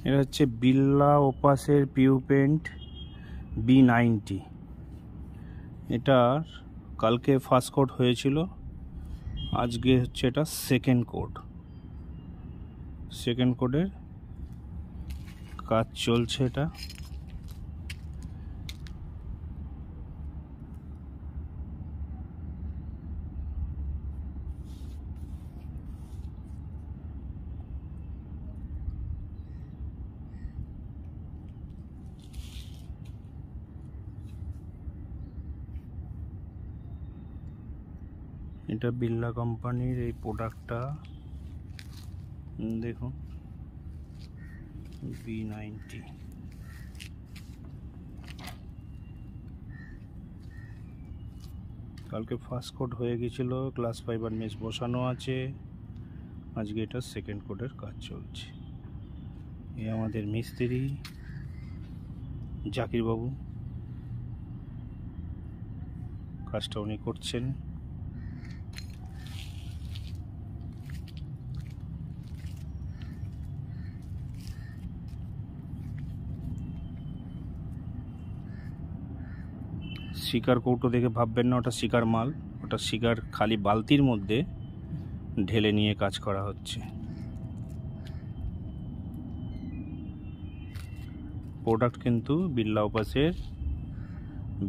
এটা হচ্ছে বিল্লা ওপাসের Piu paint B90। এটার কালকে ফার্স্ট কোট হয়েছিল, আজকে হচ্ছে এটা সেকেন্ড কোডের কাজ চলছে। এটা এটা বিল্লা কোম্পানির এই প্রোডাক্টটা দেখুন, B90। কালকে ফার্স্ট কোড হয়ে গেছিল, গ্লাস ফাইবার মেশ বসানো আছে, আজকে এটা সেকেন্ড কোডের কাজ চলছে। এই আমাদের মিস্ত্রি জাকির বাবু, কাজটা উনি করছেন। শিকার কৌটো দেখে ভাববেন না ওটা শিকার মাল, ওটা শিকার খালি বালতির মধ্যে ঢেলে নিয়ে কাজ করা হচ্ছে। প্রোডাক্ট কিন্তু বিল্লা ওপাসের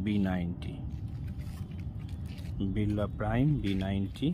B90, বিল্লা প্রাইম B90।